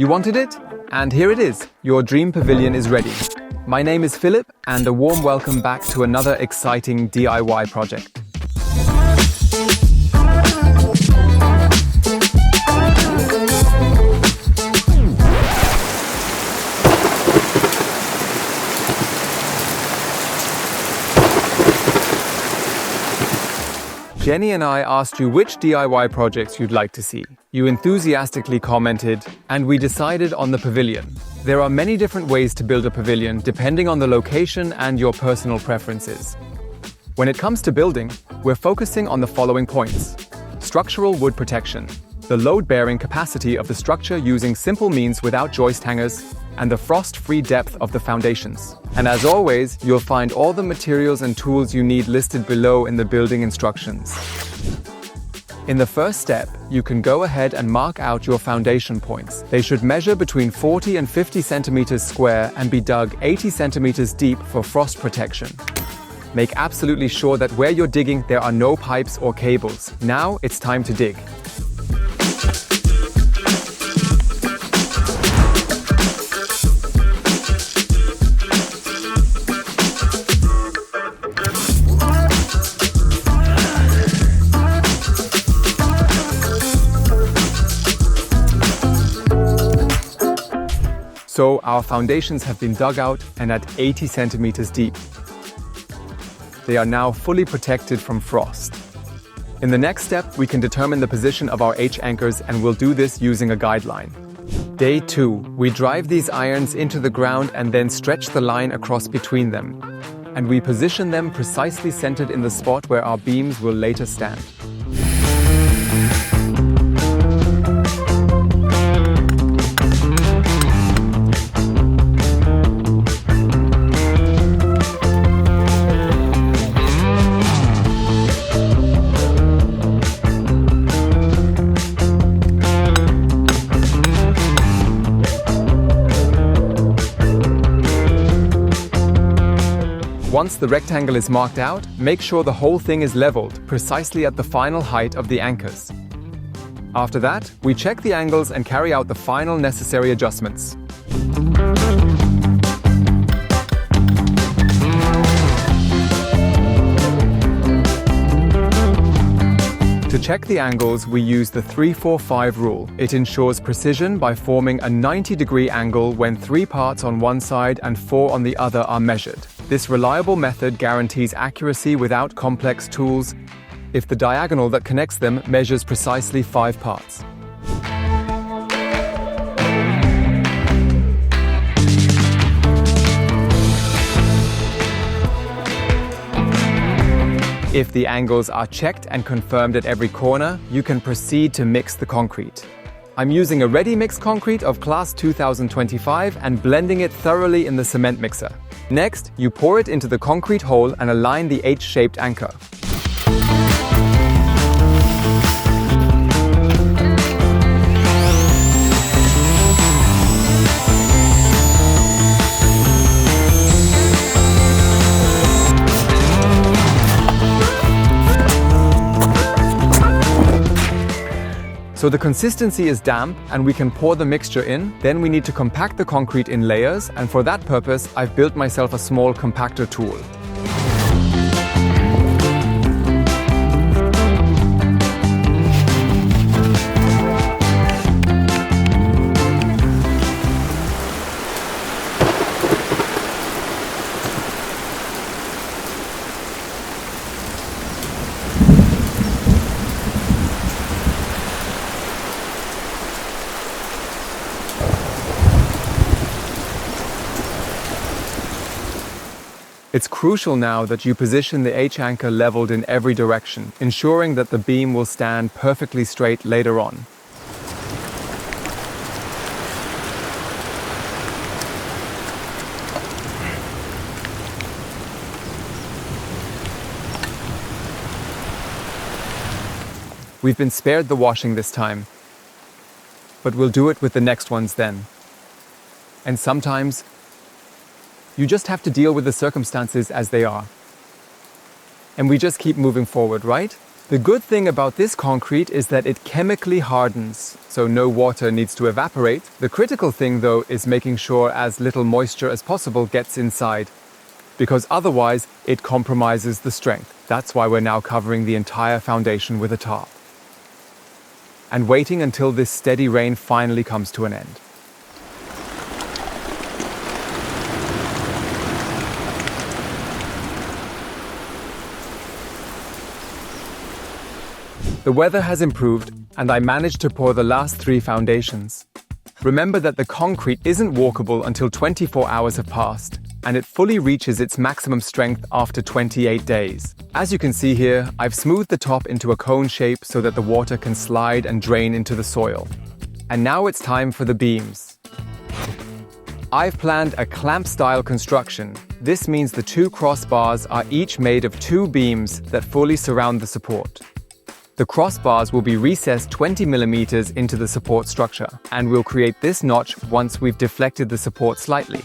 You wanted it? And here it is. Your dream pavilion is ready. My name is Philip, and a warm welcome back to another exciting DIY project. Jenny and I asked you which DIY projects you'd like to see. You enthusiastically commented, and we decided on the pavilion. There are many different ways to build a pavilion depending on the location and your personal preferences. When it comes to building, we're focusing on the following points: structural wood protection, the load-bearing capacity of the structure using simple means without joist hangers, and the frost-free depth of the foundations. And as always, you'll find all the materials and tools you need listed below in the building instructions. In the first step, you can go ahead and mark out your foundation points. They should measure between 40 and 50 centimeters square and be dug 80 centimeters deep for frost protection. Make absolutely sure that where you're digging there are no pipes or cables. Now it's time to dig. So our foundations have been dug out and at 80 centimeters deep. They are now fully protected from frost. In the next step, we can determine the position of our H-anchors, and we'll do this using a guideline. Day 2, we drive these irons into the ground and then stretch the line across between them. And we position them precisely centered in the spot where our beams will later stand. Once the rectangle is marked out, make sure the whole thing is leveled, precisely at the final height of the anchors. After that, we check the angles and carry out the final necessary adjustments. To check the angles, we use the 3-4-5 rule. It ensures precision by forming a 90-degree angle when 3 parts on one side and 4 on the other are measured. This reliable method guarantees accuracy without complex tools if the diagonal that connects them measures precisely 5 parts. If the angles are checked and confirmed at every corner, you can proceed to mix the concrete. I'm using a ready-mix concrete of class 2025 and blending it thoroughly in the cement mixer. Next, you pour it into the concrete hole and align the H-shaped anchor. So the consistency is damp and we can pour the mixture in. Then we need to compact the concrete in layers, and for that purpose I've built myself a small compactor tool. It's crucial now that you position the H-anchor leveled in every direction, ensuring that the beam will stand perfectly straight later on. We've been spared the washing this time, but we'll do it with the next ones then. And sometimes, you just have to deal with the circumstances as they are. And we just keep moving forward, right? The good thing about this concrete is that it chemically hardens, so no water needs to evaporate. The critical thing, though, is making sure as little moisture as possible gets inside, because otherwise it compromises the strength. That's why we're now covering the entire foundation with a tarp and waiting until this steady rain finally comes to an end. The weather has improved, and I managed to pour the last 3 foundations. Remember that the concrete isn't walkable until 24 hours have passed, and it fully reaches its maximum strength after 28 days. As you can see here, I've smoothed the top into a cone shape so that the water can slide and drain into the soil. And now it's time for the beams. I've planned a clamp-style construction. This means the 2 crossbars are each made of 2 beams that fully surround the support. The crossbars will be recessed 20 millimeters into the support structure, and we'll create this notch once we've deflected the support slightly.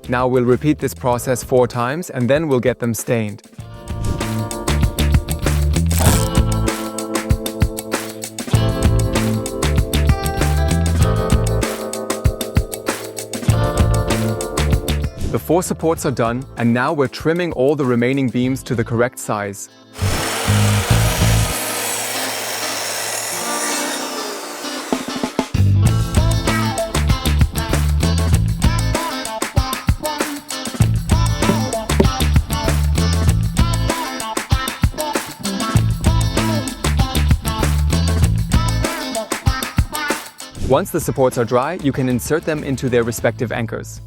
Now we'll repeat this process 4 times and then we'll get them stained. The 4 supports are done, and now we're trimming all the remaining beams to the correct size. Once the supports are dry, you can insert them into their respective anchors.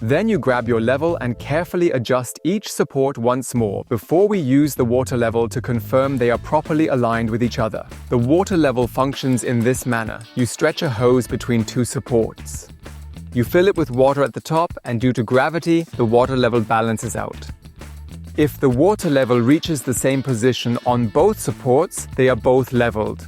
Then you grab your level and carefully adjust each support once more before we use the water level to confirm they are properly aligned with each other. The water level functions in this manner. You stretch a hose between 2 supports. You fill it with water at the top, and due to gravity, the water level balances out. If the water level reaches the same position on both supports, they are both leveled.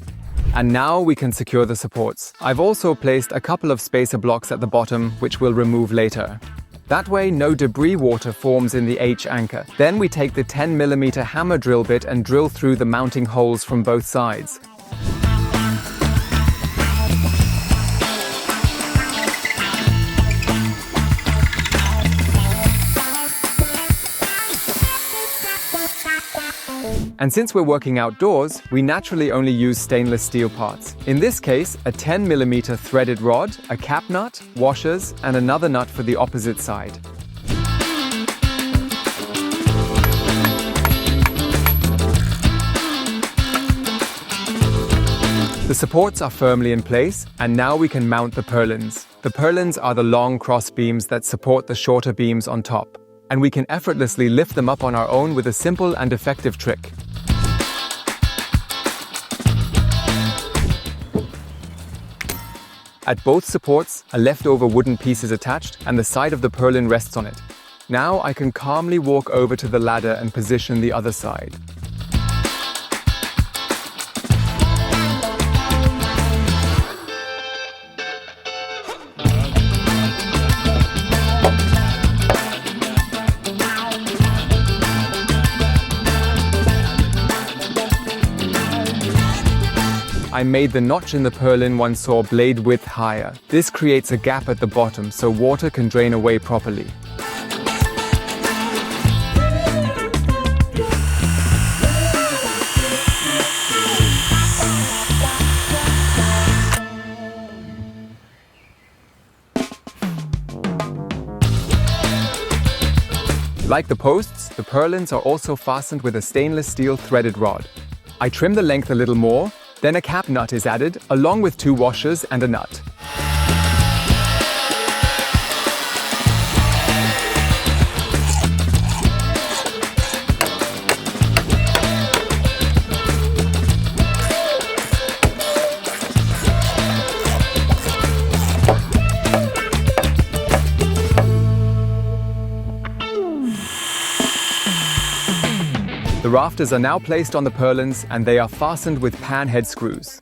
And now we can secure the supports. I've also placed a couple of spacer blocks at the bottom, which we'll remove later. That way, no debris water forms in the H anchor. Then we take the 10mm hammer drill bit and drill through the mounting holes from both sides. And since we're working outdoors, we naturally only use stainless steel parts. In this case, a 10mm threaded rod, a cap nut, washers, and another nut for the opposite side. The supports are firmly in place, and now we can mount the purlins. The purlins are the long cross beams that support the shorter beams on top, and we can effortlessly lift them up on our own with a simple and effective trick. At both supports, a leftover wooden piece is attached and the side of the purlin rests on it. Now I can calmly walk over to the ladder and position the other side. I made the notch in the purlin 1 saw blade width higher. This creates a gap at the bottom so water can drain away properly. Like the posts, the purlins are also fastened with a stainless steel threaded rod. I trim the length a little more. Then a cap nut is added, along with 2 washers and a nut. The rafters are now placed on the purlins and they are fastened with pan head screws.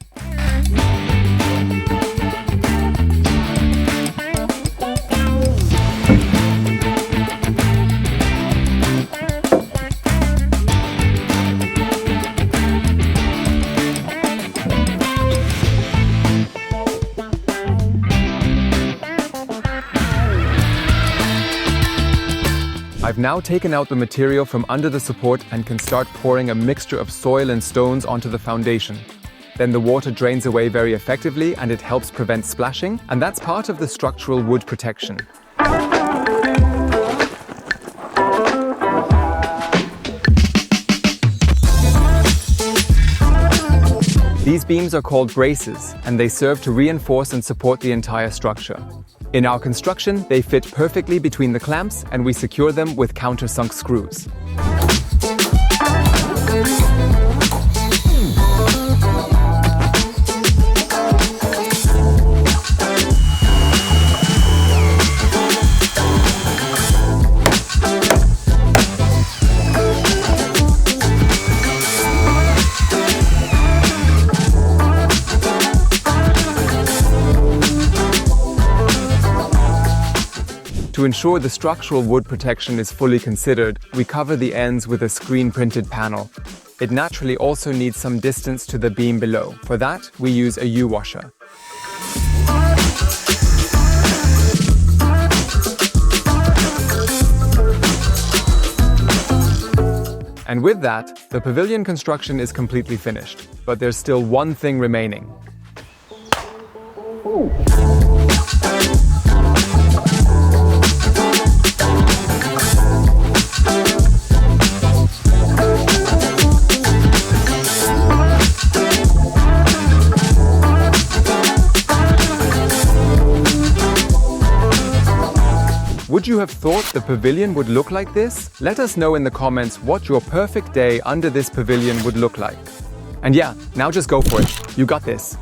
I've now taken out the material from under the support and can start pouring a mixture of soil and stones onto the foundation. Then the water drains away very effectively and it helps prevent splashing, and that's part of the structural wood protection. These beams are called braces, and they serve to reinforce and support the entire structure. In our construction, they fit perfectly between the clamps and we secure them with countersunk screws. To ensure the structural wood protection is fully considered, we cover the ends with a screen-printed panel. It naturally also needs some distance to the beam below. For that, we use a U-washer. And with that, the pavilion construction is completely finished. But there's still one thing remaining. Ooh. Would you have thought the pavilion would look like this? Let us know in the comments what your perfect day under this pavilion would look like. And yeah, now just go for it. You got this.